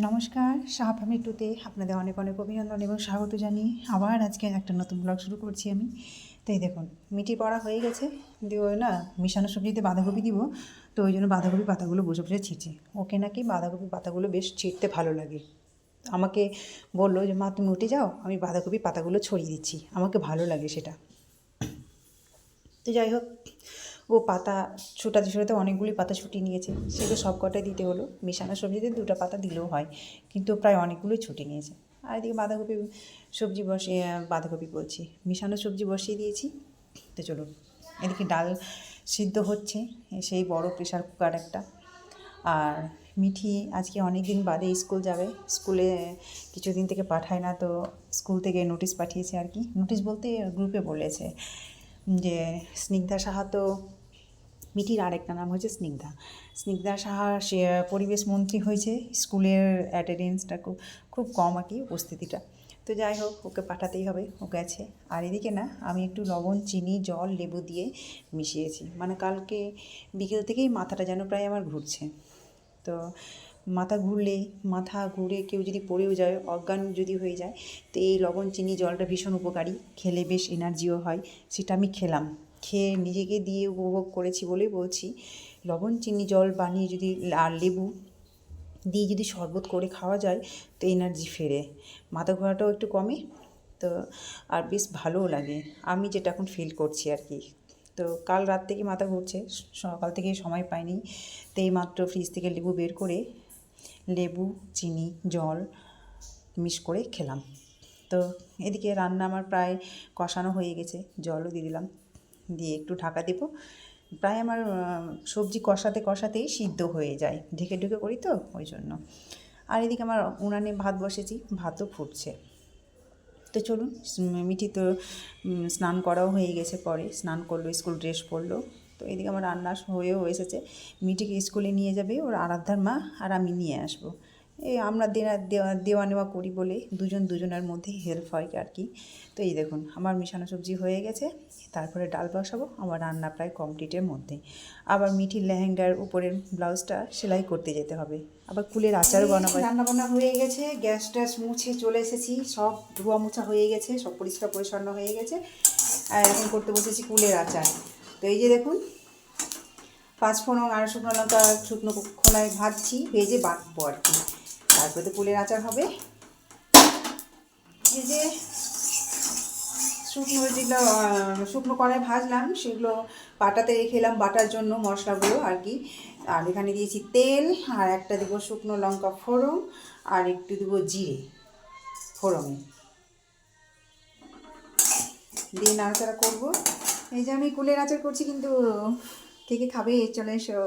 নমস্কার, সাহা ফ্যামিলি টুতে আপনাদের অনেক অনেক অভিনন্দন এবং স্বাগত জানিয়ে আবার আজকে একটা নতুন ব্লগ শুরু করছি আমি। তো এই দেখুন, মিটি পড়া হয়ে গেছে, দিয়ে ওই না মিশানো সবজিতে বাঁধাকপি দিব, তো ওই জন্য বাঁধাকপি পাতাগুলো বসে বসে ছিঁচে। ওকে নাকি বাঁধাকপি পাতাগুলো বেশ ছিঁড়তে ভালো লাগে। আমাকে বললো যে মা তুমি উঠে যাও, আমি বাঁধাকপি পাতাগুলো ছড়িয়ে দিচ্ছি, আমাকে ভালো লাগে সেটা। তো যাই হোক, ও পাতা ছোটাতে ছোটাতে অনেকগুলি পাতা ছুটিয়ে নিয়েছে, সেগুলো সব কটাই দিতে হলো। মিশানো সবজিতে 2টা পাতা দিলেও হয়, কিন্তু প্রায় অনেকগুলোই ছুটিয়ে নিয়েছে। আর এদিকে বাঁধাকপি সবজি বসিয়ে, বাঁধাকপি বলছি, মিশানো সবজি বসিয়ে দিয়েছি। তো চলুন, এদিকে ডাল সিদ্ধ হচ্ছে, সেই বড় প্রেশার কুকার একটা। আর মিঠি আজকে অনেক দিন বাদে স্কুল যাবে, স্কুলে কিছুদিন থেকে পাঠায় না, তো স্কুল থেকে নোটিশ পাঠিয়েছে আর কি। নোটিশ বলতে গ্রুপে বলেছে যে স্নিগ্ধা সাহা, তো মিঠির আরেকটা নাম হচ্ছে স্নিগ্ধা, স্নিগ্ধা সাহা সে পরিবেশ মন্ত্রী হয়েছে, স্কুলের অ্যাটেন্ডেন্সটা খুব খুব কম আর কি, উপস্থিতিটা। তো যাই হোক, ওকে পাঠাতেই হবে, ও গেছে। আর এদিকে না আমি একটু লবণ, চিনি, জল, লেবু দিয়ে মিশিয়েছি, মানে কালকে বিকেল থেকেই মাথাটা যেন প্রায় আমার ঘুরছে। তো মাথা ঘুরে কেউ যদি পড়েও যায়, অজ্ঞান যদি হয়ে যায়, তো এই লবণ চিনি জলটা ভীষণ উপকারী, খেলে বেশ এনার্জিও হয়। সেটা আমি খেলাম, খেয়ে নিজেকে দিয়ে উপভোগ করেছি বলেই বলছি। লবণ চিনি জল বানিয়ে যদি আর লেবু দিয়ে যদি শরবত করে খাওয়া যায়, তো এনার্জি ফেরে, মাথা ঘোরাটাও একটু কমে, তো আর বেশ ভালোও লাগে। আমি যেটা এখন ফিল করছি আর কি। তো কাল রাত থেকে মাথা ঘুরছে, সকাল থেকে সময় পাইনি, তো এই মাত্র ফ্রিজ থেকে লেবু বের করে লেবু, চিনি, জল মিক্স করে খেলাম। তো এদিকে রান্না আমার প্রায় কষানো হয়ে গেছে, জলও দিয়ে দিলাম, দিয়ে একটু ঢাকা দেবো। প্রায় আমার সবজি কষাতে কষাতেই সিদ্ধ হয়ে যায়, ঢেকে ঢেকে করি তো ওই জন্য। আর এদিকে আমার উনানে ভাত বসেছি, ভাতও ফুটছে। তো চলুন, মিঠি তো স্নান করাও হয়ে গেছে, পরে স্নান করলো, স্কুল ড্রেস পরলো। তো এদিকে আমার রান্না হয়েও এসেছে, মিঠিকে স্কুলে নিয়ে যাবে ওর আরাধ্যার মা, আর আমি নিয়ে আসবো। এই আমরা দেওয়া নেওয়া করি বলে দুজন দুজনের মধ্যে হেল্প হয় আর কি। তো এই দেখুন, আমার মিশানো সবজি হয়ে গেছে, তারপরে ডাল বসাবো, আমার রান্না প্রায় কমপ্লিটের মধ্যে। আবার মিঠির লেহেঙ্গার উপরের ব্লাউজটা সেলাই করতে যেতে হবে, আবার কুলের আচারও বানাবো। রান্না বান্না হয়ে গেছে, গ্যাস ট্যাস মুছে চলে এসেছি, সব ধোয়া মোছা হয়ে গেছে, সব পরিষ্কার পরিচ্ছন্ন হয়ে গেছে। আর এখন করতে বসেছি কুলের আচার। তো এই যে দেখুন, 5 ফোড়ন আর শুকনো লঙ্কা শুকনো খোলায় ভাজছি, ভেজে বাটবো আর কি, তারপরে তো কুলের আচার হবে। এই যে যেগুলো শুকনো কড়াই ভাজলাম, সেগুলো পাটাতে রেখে এলাম বাটার জন্য মশলাগুলো আর কি। আর এখানে দিয়েছি তেল, আর একটা দেবো শুকনো লঙ্কা ফোড়ন, আর একটু দেবো জিরে ফোড়নে দিয়ে নাড়াচাড়া করবো। এই যে আমি কুলের আচার করছি, কিন্তু কে কে খাবে চলে এসো।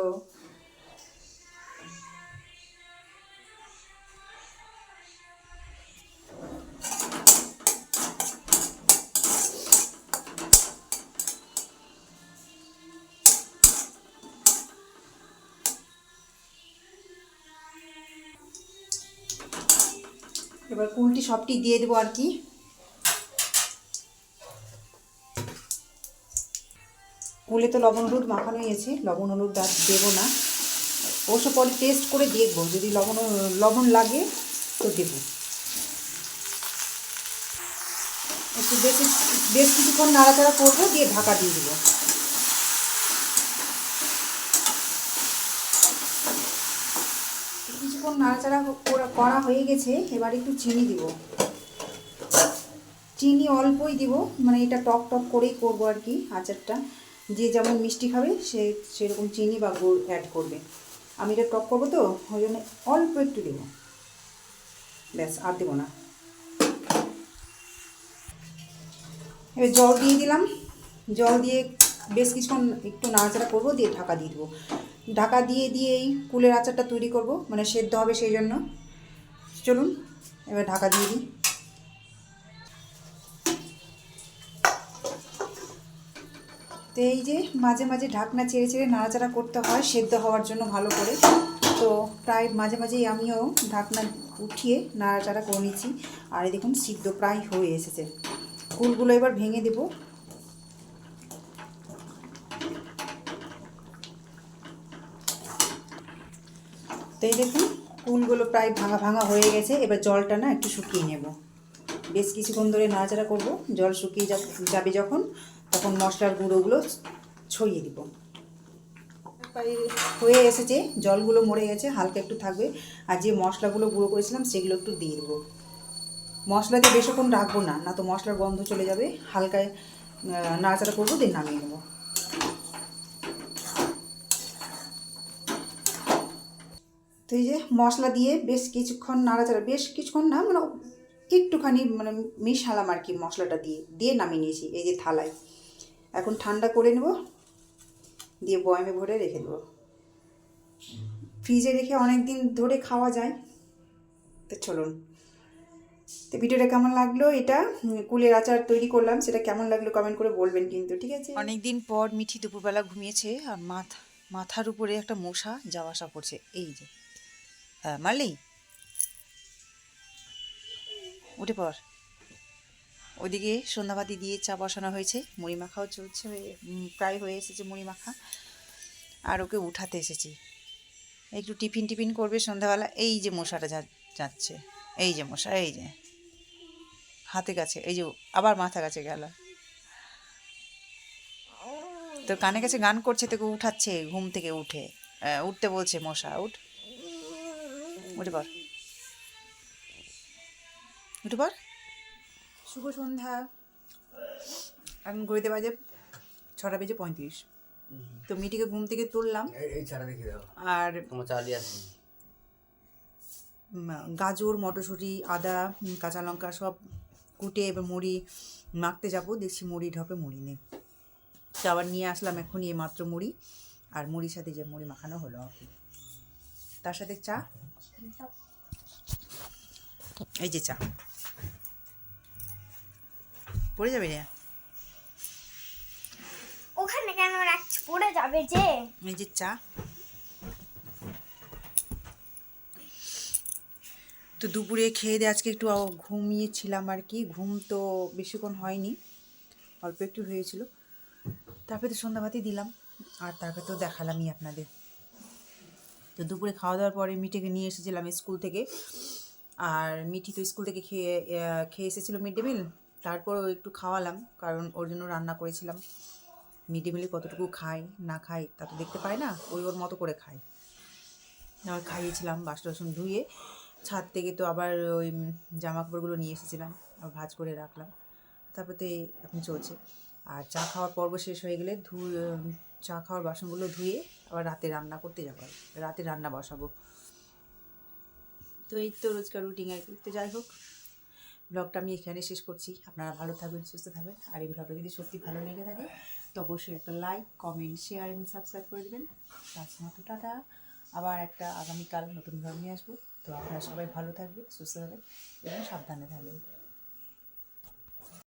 এবার কুলটি সবটি দিয়ে দেবো আর কি। কুলে তো লবণ হলুদ মাখানোই আছে, লবণ হলুদ আর দেবো না, অবশ্য পরে টেস্ট করে দেখবো, যদি লবণ লাগে তো দেবো। একটু বেশ কিছুক্ষণ নাড়াচাড়া করবো, দিয়ে ঢাকা দিয়ে দেবো। কিছুক্ষণ নাড়াচাড়া করা হয়ে গেছে, এবার একটু চিনি দিব, চিনি অল্পই দিব, মানে এটা টক টক করেই করবো আর কি আচারটা। যে যেমন মিষ্টি খাবে সে সেরকম চিনি বা গুড় অ্যাড করবে। আমি এটা টক করবো তো ওই জন্য অল্প একটু দেবো, ব্যাস, আর দেবো না। এবার জল দিয়ে দিলাম, জল দিয়ে বেশ কিছুক্ষণ একটু নাড়াচাড়া করবো, দিয়ে ঢাকা দিয়ে দেবো। ঢাকা দিয়ে এই কুলের আচারটা তৈরি করব, মানে সেদ্ধ হবে সেই জন্য। চলুন এবার ঢাকা দিয়ে দিই। তো এই যে মাঝে মাঝে ঢাকনা ছেড়ে ছেড়ে নাড়াচাড়া করতে হয় সেদ্ধ হওয়ার জন্য ভালো করে। তো প্রায় মাঝে মাঝেই আমিও ঢাকনা উঠিয়ে নাড়াচাড়া করে নিচ্ছি। আর এই দেখুন, সিদ্ধ প্রায় হয়ে এসেছে। কুলগুলো এবার ভেঙে দেবো। তো এই দেখুন, কুলগুলো প্রায় ভাঙা ভাঙা হয়ে গেছে, এবার জলটা না একটু শুকিয়ে নেব। বেশ কিছুক্ষণ ধরে নাড়াচাড়া করব, জল শুকিয়ে যাবে যখন, তখন মশলার গুঁড়োগুলো ছড়িয়ে দিব। প্রায় হয়ে এসেছে, জলগুলো মরে গেছে, হালকা একটু থাকবে। আর যে মশলাগুলো গুঁড়ো করেছিলাম সেগুলো একটু দিয়ে দেবো। মশলাতে বেশিক্ষণ রাখবো না, না তো মশলার গন্ধ চলে যাবে। হালকা নাড়াচাড়া করবো, দিয়ে নামিয়ে নেবো। তো এই যে মশলা দিয়ে বেশ কিছুক্ষণ নাড়াচাড়া, বেশ কিছুক্ষণ না মানে একটুখানি মানে মিশালাম আর কি, মশলাটা দিয়ে দিয়ে নামিয়ে নিয়েছি এই যে থালায়। এখন ঠান্ডা করে নেব, দিয়ে বয়ামে ভরে রেখে দেবো। ফ্রিজে রেখে অনেক দিন ধরে খাওয়া যায়। তো চলুন, তো ভিডিওটা কেমন লাগলো, এটা কুলের আচার তৈরি করলাম, সেটা কেমন লাগলো কমেন্ট করে বলবেন কিন্তু, ঠিক আছে। অনেক দিন পর মিঠি দুপুরবেলা ঘুমিয়েছে, আর মাথার উপরে একটা মশা যাওয়া আসা করছে। এই যে হ্যাঁ মারলি, উঠে পড়। ওইদিকে সন্ধ্যাবাতি দিয়ে চা বসানো হয়েছে, মুড়ি মাখাও চলছে, প্রায় হয়ে এসেছে মুড়ি মাখা। আর ওকে উঠাতে এসেছি, একটু টিফিন করবে সন্ধ্যাবেলা। এই যে মশাটা যাচ্ছে, এই যে মশা, এই যে হাতে কাছে, এই যে আবার মাথা কাছে গেল, তোর কানে কাছে গান করছে, তোকে উঠাচ্ছে ঘুম থেকে উঠতে বলছে। মশা উঠ, উঠে পর, উঠে পর। শুভ সন্ধ্যা। এখন ঘড়িতে বাজে 6:35। তো মিটিকে ঘুম থেকে তুললাম, আর গাজর, মটরশুঁটি, আদা, কাঁচা লঙ্কা সব কুটে এবার মুড়ি মাখতে যাবো। দেখছি মুড়ি ঢপে মুড়ি নেই, তো আবার নিয়ে আসলাম এক্ষুনি মাত্র মুড়ি, আর মুড়ির সাথে যে মুড়ি মাখানো হলো আর কি, তার সাথে চা। এই যে চা পড়ে যাবে রে, ওখানে কেন রাখছি, পড়ে যাবে যে। এই যে চা। তো দুপুরে খেয়ে দিয়ে আজকে একটু ঘুমিয়েছিলাম আর কি, ঘুম তো বেশিক্ষণ হয়নি, অল্প একটু হয়েছিল। তারপরে তো সন্ধ্যাবাতি দিলাম, আর তারপরে তো দেখালামই আপনাদের। তো দুপুরে খাওয়া দাওয়ার পরে মিঠিকে নিয়ে এসেছিলাম স্কুল থেকে, আর মিঠি তো স্কুল থেকে খেয়ে এসেছিলো মিড ডে মিল। তারপরও একটু খাওয়ালাম, কারণ ওর জন্য রান্না করেছিলাম। মিড ডে মিলে কতটুকু খায় না খায় তা তো দেখতে পায় না, ওর মতো করে খায়। আবার খাইয়েছিলাম, বাসন টাসন ধুয়ে ছাদ থেকে তো আবার ওই জামা কাপড়গুলো নিয়ে এসেছিলাম, আবার ভাঁজ করে রাখলাম। তারপর তো এখন চলছে। আর চা খাওয়ার পর্ব শেষ হয়ে গেলে চা খাওয়ার বাসনগুলো ধুয়ে আবার রাতে রান্না করতে যাবো, রাতে রান্না বসাবো। তো এই তো রোজকার রুটিন আর কি। তো যাই হোক, ব্লগটা আমি এখানে শেষ করছি। আপনারা ভালো থাকবেন, সুস্থ থাকবেন। আর এই ব্লগটা যদি সত্যি ভালো লেগে থাকে তো অবশ্যই একটা লাইক, কমেন্ট, শেয়ার এবং সাবস্ক্রাইব করে দেবেন। তার মতো টাটা, আবার একটা আগামীকাল নতুন ব্লগ নিয়ে আসবো। তো আপনারা সবাই ভালো থাকবেন, সুস্থ থাকবেন এবং সাবধানে থাকবেন।